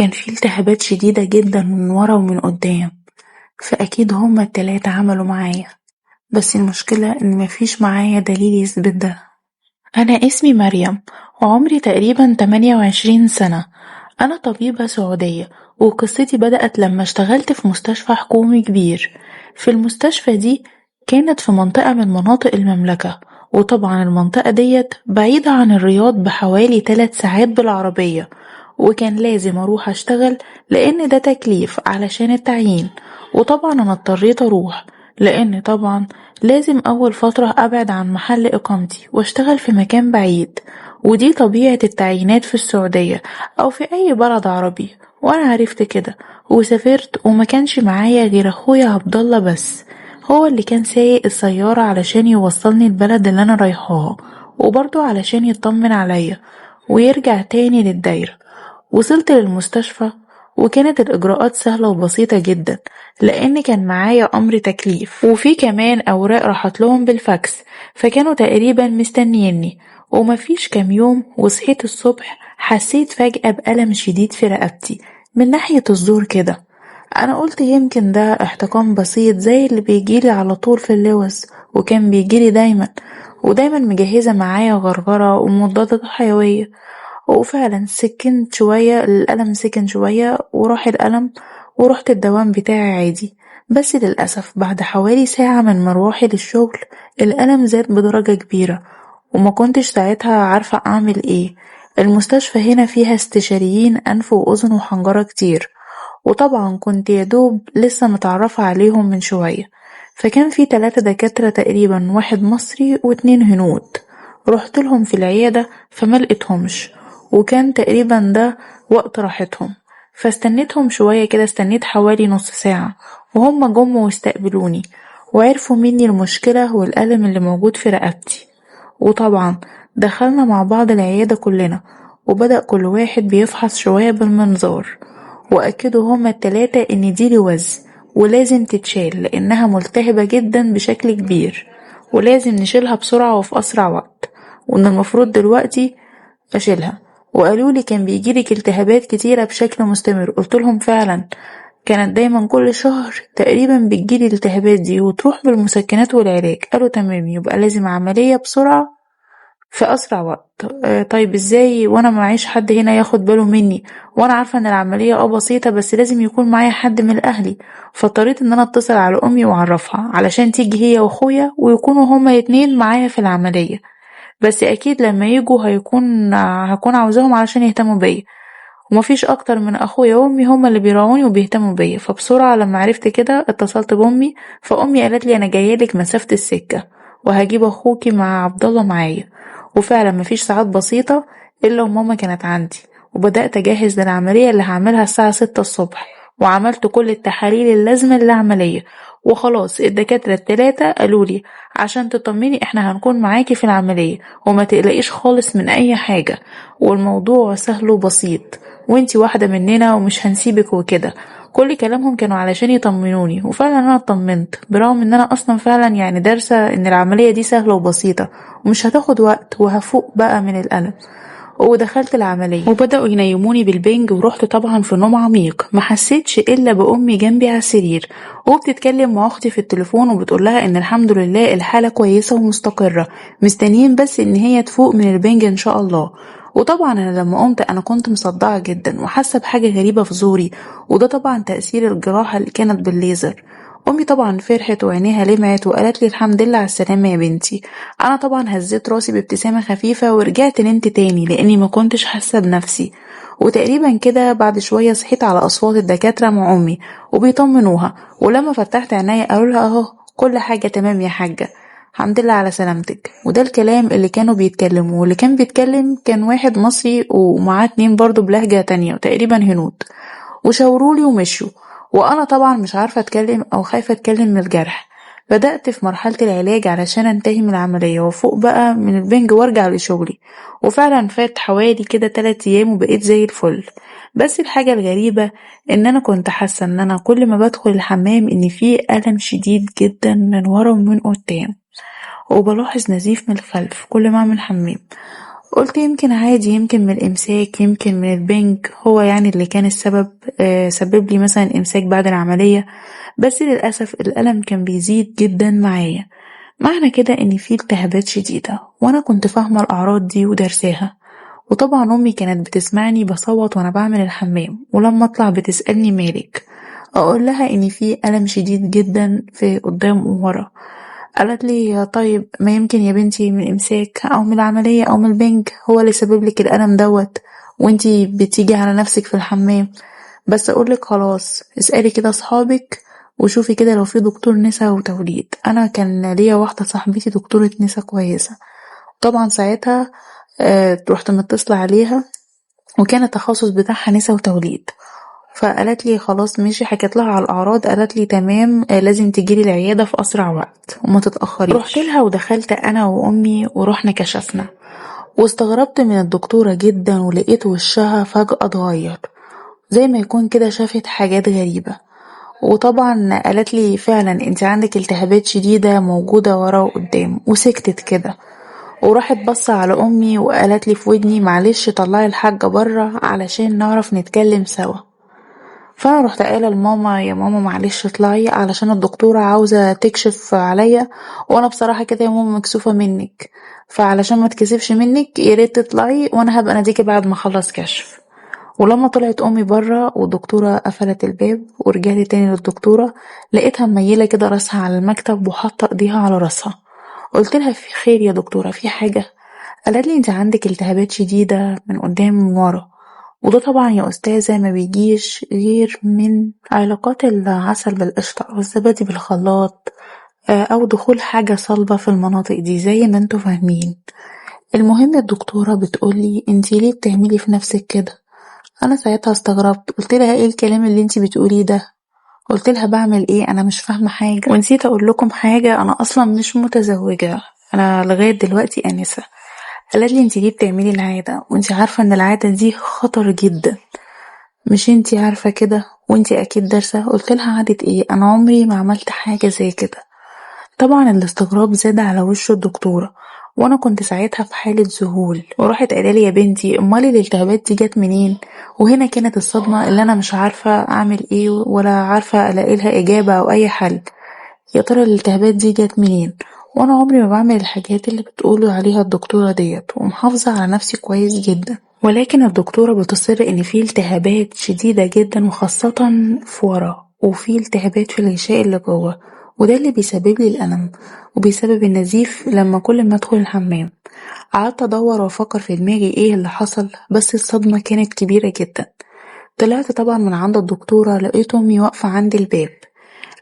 كان في التهابات شديدة جدا من ورا ومن قدام، فأكيد هما التلاتة عملوا معايا. بس المشكلة إن مفيش معايا دليل يثبت ده. أنا اسمي مريم، وعمري تقريبا 28 سنة. أنا طبيبة سعودية، وقصتي بدأت لما اشتغلت في مستشفى حكومي كبير. في المستشفى دي كانت في منطقة من مناطق المملكة، وطبعا المنطقة ديت بعيدة عن الرياض بحوالي 3 ساعات بالعربية، وكان لازم أروح أشتغل لأن ده تكليف علشان التعيين. وطبعا أنا اضطريت أروح لأن طبعا لازم أول فترة أبعد عن محل إقامتي وأشتغل في مكان بعيد، ودي طبيعة التعيينات في السعودية أو في أي بلد عربي. وأنا عرفت كده وسافرت، وما كانش معايا غير أخويا عبدالله بس، هو اللي كان سايق السيارة علشان يوصلني البلد اللي أنا رايحاها، وبرضه علشان يطمن عليا ويرجع تاني للدايرة. وصلت للمستشفى، وكانت الإجراءات سهلة وبسيطة جدا لأن كان معايا أمر تكليف، وفي كمان أوراق راحت لهم بالفاكس، فكانوا تقريبا مستنيني. ومفيش كام يوم وصحيت الصبح حسيت فجأة بألم شديد في رقبتي من ناحية الزور كده. أنا قلت يمكن ده احتقان بسيط زي اللي بيجيلي على طول في اللوز، وكان بيجيلي دايما، ودايما مجهزة معايا غرغرة ومضادات حيوية. وفعلا سكنت شوية، الألم سكن شوية وراح الألم، ورحت الدوام بتاعي عادي. بس للأسف بعد حوالي ساعة من مروحي للشغل الألم زاد بدرجة كبيرة، وما كنتش ساعتها عارفة أعمل إيه. المستشفى هنا فيها استشاريين أنف وأذن وحنجرة كتير، وطبعا كنت يدوب لسه متعرفة عليهم من شوية. فكان في 3 دكاترة تقريبا، 1 مصري و2 هنود. رحت لهم في العيادة فما لقيتهمش، وكان تقريبا ده وقت راحتهم. فاستنيتهم شوية كده، استنيت حوالي نص ساعة، وهم جم واستقبلوني وعرفوا مني المشكلة والألم اللي موجود في رقبتي. وطبعا دخلنا مع بعض العيادة كلنا، وبدأ كل واحد بيفحص شوية بالمنظار، وأكدوا هما ال3 إن دي لوز ولازم تتشال لأنها ملتهبة جدا بشكل كبير، ولازم نشيلها بسرعة وفي أسرع وقت، وإن المفروض دلوقتي أشيلها. وقالولي كان بيجيلك التهابات كتيرة بشكل مستمر. قلتلهم فعلا كانت دايما كل شهر تقريبا بتجيلي الالتهابات دي وتروح بالمسكنات والعلاج. قالوا تمام، يبقى لازم عملية بسرعة في أسرع وقت. طيب ازاي وانا معيش حد هنا ياخد باله مني، وانا عارفة ان العملية بسيطة بس لازم يكون معايا حد من اهلي. فاضطريت ان انا اتصل على امي واعرفها علشان تيجي هي واخويا ويكونوا هما الاتنين معايا في العملية. بس اكيد لما يجوا هكون عاوزاهم علشان يهتموا بيا، ومفيش اكتر من اخويا وامي هما اللي بيراعوني وبيهتموا بيا. فبسرعة لما عرفت كده اتصلت بامي، فامي قالت لي انا جايلك مسافة السكة وهجيب اخوكي مع عبدالله معايا. وفعلا مفيش ساعات بسيطة الا وماما كانت عندي، وبدأت اجهز للعملية اللي هعملها الساعة 6 الصبح، وعملت كل التحاليل اللازمة للعملية. وخلاص الدكاترة ال3 قالولي عشان تطمني احنا هنكون معاكي في العملية وما تقلقيش خالص من اي حاجة، والموضوع سهل وبسيط، وانتي واحدة مننا ومش هنسيبك وكده. كل كلامهم كانوا علشان يطمنوني، وفعلا انا اطمنت برغم ان انا اصلا فعلا يعني دارسة ان العملية دي سهلة وبسيطة ومش هتاخد وقت، وهفوق بقى من الألم. ودخلت العملية وبدأوا ينيموني بالبنج، ورحت طبعا في نوم عميق، ما حسيتش إلا بأمي جنبي على السرير وبتتكلم مع أختي في التليفون وبتقولها إن الحمد لله الحالة كويسة ومستقرة، مستنيين بس إن هي تفوق من البنج إن شاء الله. وطبعا أنا لما قمت أنا كنت مصدعة جدا وحاسة بحاجة غريبة في زوري، وده طبعا تأثير الجراحة اللي كانت بالليزر. أمي طبعا فرحت وعينيها لمعت وقالت لي الحمد لله على السلامة يا بنتي. أنا طبعا هزيت راسي بابتسامة خفيفة ورجعت نمت تاني لأني ما كنتش حاسة بنفسي. وتقريبا كده بعد شوية صحيت على أصوات الدكاترة مع أمي وبيطمنوها، ولما فتحت عينيا قالوا لها أهو كل حاجة تمام يا حاجة، الحمد لله على سلامتك. وده الكلام اللي كانوا بيتكلموا، واللي كان بيتكلم كان واحد مصري ومعاه 2 برضو بلهجة تانية وتقريبا هنود، وشاورولي ومشوا. وانا طبعا مش عارفة اتكلم او خايفة اتكلم من الجرح. بدأت في مرحلة العلاج علشان انتهي من العملية وفوق بقى من البنج وارجع لشغلي. وفعلا فات حوالي كده 3 ايام وبقيت زي الفل. بس الحاجة الغريبة ان انا كنت حاسة ان انا كل ما بدخل الحمام ان فيه ألم شديد جدا من ورا ومن قدام، وبلاحظ نزيف من الخلف كل ما اعمل حمام. قلت يمكن عادي، يمكن من الإمساك، يمكن من البنج، هو يعني اللي كان السبب. سبب لي مثلا إمساك بعد العملية. بس للأسف الألم كان بيزيد جدا معايا. معنى كده إن في التهابات شديدة، وأنا كنت فاهمة الأعراض دي ودرساها. وطبعا أمي كانت بتسمعني بصوت وأنا بعمل الحمام، ولما أطلع بتسألني مالك، أقول لها إن في ألم شديد جدا في قدام وورا. قالت لي طيب ما يمكن يا بنتي من إمساك أو من العملية أو من البنج هو اللي سبب لك الألم دوت، وانتي بتيجي على نفسك في الحمام. بس أقولك خلاص اسألي كده أصحابك، وشوفي كده لو في دكتور نسا وتوليد. أنا كان ليا واحدة صاحبتي دكتورة نسا كويسة. طبعا ساعتها رحت متصلة عليها، وكان التخصص بتاعها نسا وتوليد. فقالت لي خلاص ماشي، حكيت لها على الأعراض، قالت لي تمام، لازم تجيلي العيادة في أسرع وقت وما تتأخريش. رحت لها ودخلت أنا وأمي ورحنا كشفنا، واستغربت من الدكتورة جدا، ولقيت وشها فجأة اتغير زي ما يكون كده شافت حاجات غريبة. وطبعا قالت لي فعلا انت عندك التهابات شديدة موجودة ورا وقدام، وسكتت كده. وراحت بصة على أمي وقالت لي في ودني معلش طلعي الحاجة برا علشان نعرف نتكلم سوا. فانا رحت قايله لماما يا ماما معلش اطلعي علشان الدكتوره عاوزه تكشف عليا، وانا بصراحه كده يا ماما مكسوفه منك، فعلشان ما تكسفش منك يا ريت تطلعي وانا هبقى اناديكي بعد ما اخلص كشف. ولما طلعت امي بره والدكتوره قفلت الباب ورجعت تاني للدكتوره، لقيتها مميله كده راسها على المكتب وحاطه ايديها على راسها. قلت لها في خير يا دكتوره، في حاجه؟ قالت لي انت عندك التهابات شديده من قدام ومن ورا، وده طبعا يا أستاذة ما بيجيش غير من علاقات العسل بالقشطة أو الزبادي بالخلاط، أو دخول حاجة صلبة في المناطق دي زي ما انتوا فاهمين. المهم الدكتورة بتقولي انتي ليه بتعملي في نفسك كده؟ أنا ساعتها استغربت، قلت لها ايه الكلام اللي انتي بتقوليه ده؟ قلت لها بعمل ايه؟ أنا مش فاهمة حاجة. ونسيت أقول لكم حاجة، أنا أصلا مش متزوجة، أنا لغاية دلوقتي آنسة. قالت لي انتي ليه بتعملي العادة وانتي عارفة ان العادة دي خطر جدا؟ مش انتي عارفة كده وانتي اكيد دارسة. قلت لها عادة ايه؟ انا عمري ما عملت حاجة زي كده. طبعا الاستغراب زاد على وش الدكتورة، وانا كنت ساعتها في حالة ذهول. وراحت قالالي يا بنتي امال الالتهابات دي جت منين؟ وهنا كانت الصدمة اللي انا مش عارفة اعمل ايه ولا عارفة الاقي لها اجابة او اي حل. يا ترى الالتهابات دي جت منين؟ وانا عمري ما بعمل الحاجات اللي بتقولوا عليها الدكتورة ديت، ومحافظة على نفسي كويس جدا. ولكن الدكتورة بتصر ان في التهابات شديدة جدا، وخاصة في ورا، وفي التهابات في الغشاء اللي جوه، وده اللي بيسبب لي الألم وبيسبب النزيف لما كل ما ادخل الحمام. قعدت ادور وافكر في دماغي ايه اللي حصل، بس الصدمة كانت كبيرة جدا. طلعت طبعا من عند الدكتورة، لقيت امي واقفة عند الباب.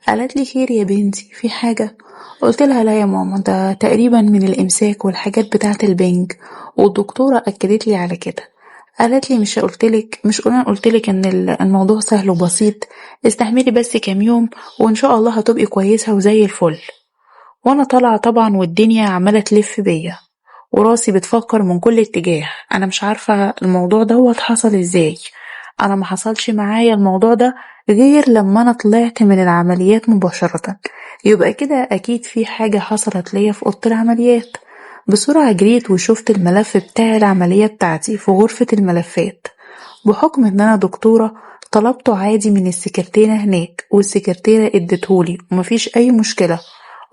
قالت لي خير يا بنتي، في حاجة؟ قلت لها لا يا ماما، ده تقريبا من الإمساك والحاجات بتاعة البنج، والدكتورة أكدت لي على كده. قالت لي مش أنا قلتلك إن الموضوع سهل وبسيط، استحملي بس كام يوم وإن شاء الله هتبقي كويسة وزي الفل. وأنا طالعة طبعا والدنيا عمالة تلف بيا، وراسي بتفكر من كل اتجاه. انا مش عارفة الموضوع دوت حصل ازاي. انا ما حصلش معايا الموضوع ده غير لما انا طلعت من العمليات مباشرة، يبقى كده اكيد في حاجة حصلت ليا في اوضة العمليات. بسرعة جريت وشفت الملف بتاع العملية بتاعتي في غرفة الملفات. بحكم ان انا دكتورة طلبته عادي من السكرتيرة هناك، والسكرتيرة ادتهولي ومفيش اي مشكلة،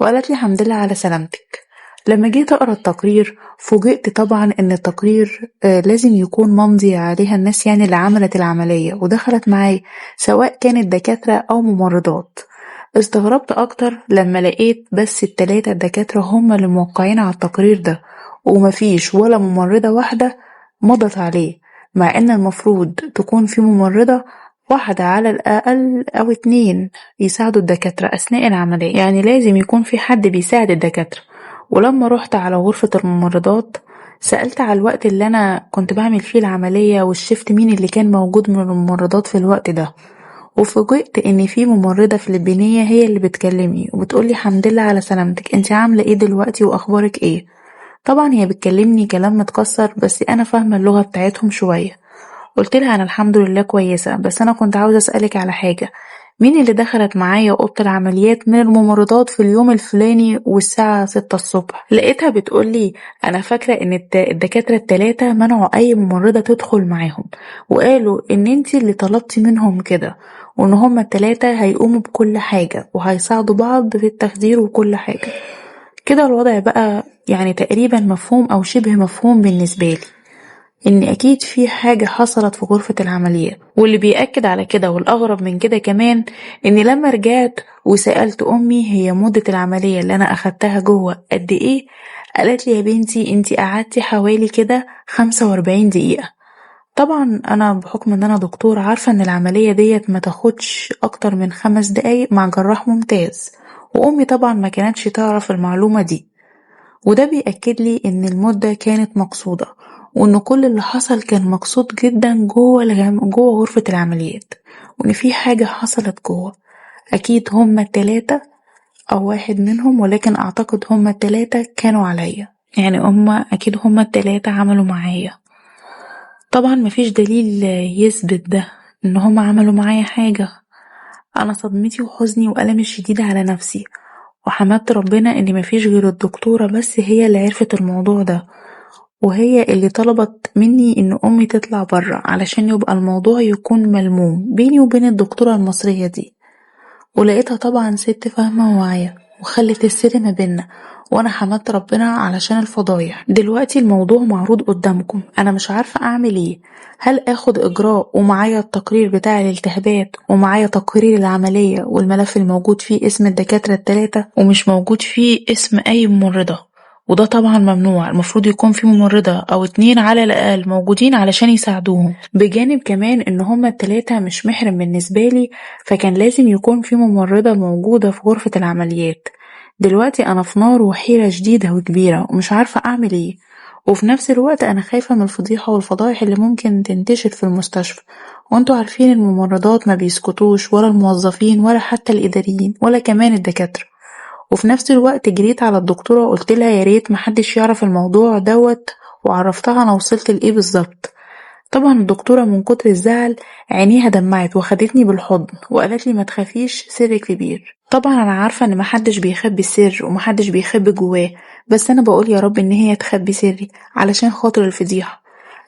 وقالت لي الحمد لله على سلامتك. لما جيت اقرا التقرير فوجئت طبعا ان التقرير لازم يكون ممضي عليها الناس يعني اللي عملت العملية ودخلت معاي، سواء كانت دكاترة او ممرضات. استغربت اكتر لما لقيت بس ال3 دكاترة هم اللي موقعين على التقرير ده، ومفيش ولا ممرضة واحدة مضت عليه، مع ان المفروض تكون في ممرضة واحدة على الأقل أو 2 يساعدوا الدكاترة أثناء العملية، يعني لازم يكون في حد بيساعد الدكاترة. ولما رحت على غرفة الممرضات سألت على الوقت اللي أنا كنت بعمل فيه العملية والشفت مين اللي كان موجود من الممرضات في الوقت ده، وفوجئت إن في ممرضة فلبينية هي اللي بتكلمني وبتقولي الحمد لله على سلامتك، انتي عاملة ايه دلوقتي واخبارك ايه؟ طبعا هي بتكلمني كلام متكسر بس انا فاهمة اللغة بتاعتهم شوية. قلت لها انا الحمد لله كويسة، بس انا كنت عاوزة اسألك على حاجة. مين اللي دخلت معايا أوضة العمليات من الممرضات في اليوم الفلاني والساعة 6 الصبح. لقيتها بتقولي أنا فاكرة إن الدكاترة التلاتة منعوا أي ممرضة تدخل معاهم، وقالوا إن انتي اللي طلبتي منهم كده، وإن هما التلاتة هيقوموا بكل حاجة وهيساعدوا بعض في التخدير وكل حاجة. كده الوضع بقى يعني تقريبا مفهوم أو شبه مفهوم بالنسبة لي، إن أكيد في حاجة حصلت في غرفة العمليات. واللي بيأكد على كده والأغرب من كده كمان إني لما رجعت وسألت أمي هي مدة العملية اللي أنا أخدتها جوه قد إيه، قالت لي يا بنتي انتي قعدتي حوالي كده 45 دقيقة. طبعا أنا بحكم إن أنا دكتور عارفة إن العملية ديت ما تاخدش أكتر من 5 دقايق مع جراح ممتاز، وأمي طبعا ما كانتش تعرف المعلومة دي. وده بيأكد لي إن المدة كانت مقصودة، وإن كل اللي حصل كان مقصود جدا جوه غرفة العمليات، وإن في حاجة حصلت جوه. أكيد هما التلاتة أو واحد منهم، ولكن أعتقد هما التلاتة كانوا عليا، يعني أكيد هما التلاتة عملوا معايا. طبعا مفيش دليل يثبت ده إن هما عملوا معايا حاجة. أنا صدمتي وحزني وألمي الشديد على نفسي، وحمدت ربنا إن مفيش غير الدكتورة بس هي اللي عرفت الموضوع ده، وهي اللي طلبت مني إن أمي تطلع برا علشان يبقى الموضوع يكون ملموم بيني وبين الدكتورة المصرية دي. ولقيتها طبعا ست فاهمة وواعية وخلت السر ما بينا، وانا حمدت ربنا علشان الفضايح. دلوقتي الموضوع معروض قدامكم، انا مش عارفة اعمل ايه. هل اخد اجراء ومعايا التقرير بتاع الالتهابات ومعايا تقرير العملية والملف الموجود فيه اسم الدكاترة التلاتة ومش موجود فيه اسم اي ممرضة؟ وده طبعا ممنوع، المفروض يكون في ممرضة او 2 على الاقل موجودين علشان يساعدوهم، بجانب كمان ان هما التلاتة مش محرم بالنسبة لي، فكان لازم يكون في ممرضة موجودة في غرفة العمليات. دلوقتي أنا في نار وحيرة شديدة وكبيرة ومش عارفة أعمل إيه، وفي نفس الوقت أنا خايفة من الفضيحة والفضايح اللي ممكن تنتشر في المستشفى. وانتوا عارفين الممرضات ما بيسكتوش، ولا الموظفين ولا حتى الإداريين ولا كمان الدكاترة. وفي نفس الوقت جريت على الدكتورة وقلت لها يا ريت محدش يعرف الموضوع دوت، وعرفتها أنا وصلت لإيه بالظبط. طبعا الدكتورة من كتر الزعل عينيها دمعت وخدتني بالحضن وقالت لي ما تخافيش، سرك كبير. طبعا انا عارفة ان محدش بيخبي السر ومحدش بيخبي جواه، بس انا بقول يا رب ان هي تخبي سري علشان خاطر الفضيحة.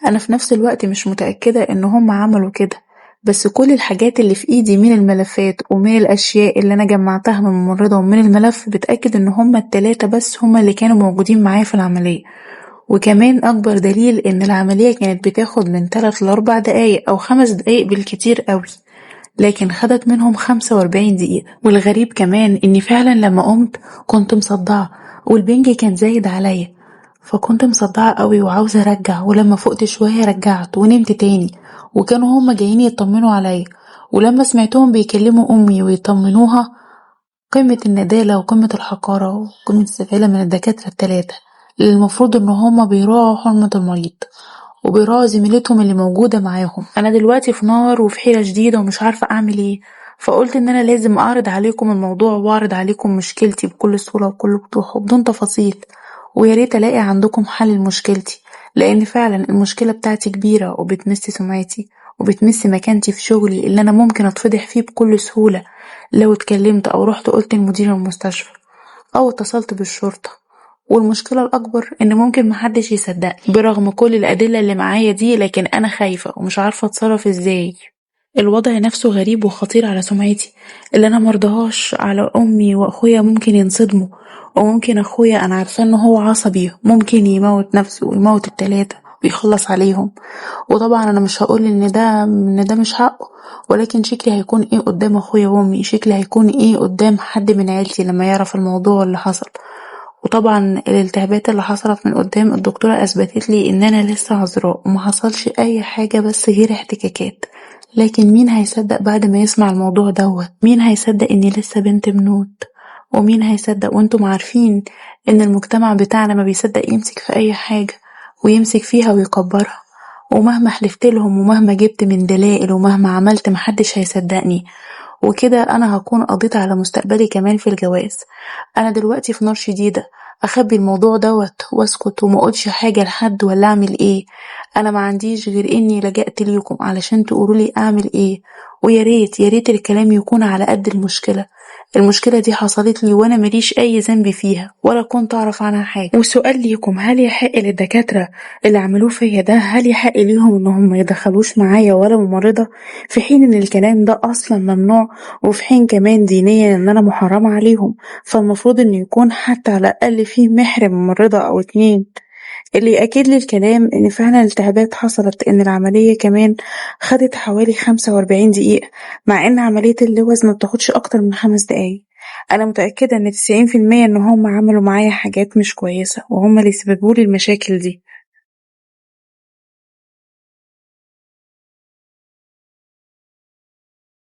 انا في نفس الوقت مش متأكدة ان هم عملوا كده، بس كل الحاجات اللي في ايدي من الملفات ومن الاشياء اللي انا جمعتها من الممرضة ومن الملف بتأكد ان هم التلاتة بس هم اللي كانوا موجودين معايا في العملية. وكمان أكبر دليل إن العملية كانت بتاخد من 3 ل4 دقايق أو 5 دقايق بالكتير قوي، لكن خدت منهم 45 دقيقة. والغريب كمان إني فعلا لما قمت كنت مصدعة والبنج كان زايد عليا، فكنت مصدعة قوي وعاوزة أرجع، ولما فقت شوية رجعت ونمت تاني. وكانوا هما جايين يطمنوا عليا، ولما سمعتهم بيكلموا أمي ويطمنوها، قمة الندالة وقمة الحقارة وقمة السفالة من الدكاترة التلاتة اللي المفروض ان هما بيراعوا حرمة المريض وبيراعوا زميلتهم اللي موجودة معاهم. انا دلوقتي في نار وفي حيرة شديدة ومش عارفة اعمل ايه، فقلت ان انا لازم اعرض عليكم الموضوع واعرض عليكم مشكلتي بكل سهولة وبكل وضوح وبدون تفاصيل، ويا ريت الاقي عندكم حل لمشكلتي، لان فعلا المشكلة بتاعتي كبيرة وبتمس سمعتي وبتمس مكانتي في شغلي اللي انا ممكن اتفضح فيه بكل سهولة لو اتكلمت او رحت قلت لمدير المستشفى او اتصلت بالشرطة. والمشكلة الأكبر إن ممكن محدش يصدقني برغم كل الأدلة اللي معايا دي، لكن أنا خايفة ومش عارفة أتصرف إزاي. الوضع نفسه غريب وخطير على سمعتي اللي أنا مرضهاش على أمي وأخويا، ممكن ينصدموا، وممكن أخويا أنا عارفة إنه هو عصبي ممكن يموت نفسه ويموت التلاتة ويخلص عليهم. وطبعا أنا مش هقول إن ده مش حقه، ولكن شكلي هيكون إيه قدام أخويا وأمي، شكلي هيكون إيه قدام حد من عيلتي لما يعرف الموضوع اللي حصل. وطبعا الالتهابات اللي حصلت من قدام الدكتورة اثبتت لي ان انا لسه عذراء وما حصلش اي حاجة بس غير احتكاكات. لكن مين هيصدق بعد ما يسمع الموضوع دوت؟ مين هيصدق اني لسه بنت بنوت؟ ومين هيصدق وانتم عارفين ان المجتمع بتاعنا ما بيصدق يمسك في اي حاجة ويمسك فيها ويكبرها، ومهما حلفت لهم ومهما جبت من دلائل ومهما عملت محدش هيصدقني. وكده انا هكون قضيت على مستقبلي كمان في الجواز. انا دلوقتي في نار شديدة، اخبي الموضوع دوت واسكت وما اقولش حاجة لحد ولا اعمل ايه؟ انا ما عنديش غير اني لجأت ليكم علشان تقولولي اعمل ايه. ويا ريت يا ريت الكلام يكون على قد المشكلة دي حصلت لي وانا ماليش اي ذنب فيها ولا كنت اعرف عنها حاجة. وسؤال ليكم، هل يحق للدكاترة اللي عملوه فيا ده، هل يحق ليهم انهم ما يدخلوش معايا ولا ممرضة، في حين ان الكلام ده اصلا ممنوع، وفي حين كمان دينيا ان انا محرمة عليهم؟ فالمفروض انه يكون حتى على الاقل فيه محرم ممرضة او اتنين. اللي يأكد لي الكلام إن فعلا الالتهابات حصلت، إن العملية كمان خدت حوالي 45 دقيقة، مع إن عملية اللوز ما بتاخدش أكتر من 5 دقايق. أنا متأكدة إن 90% إن هم عملوا معايا حاجات مش كويسة وهم اللي سببولي المشاكل دي.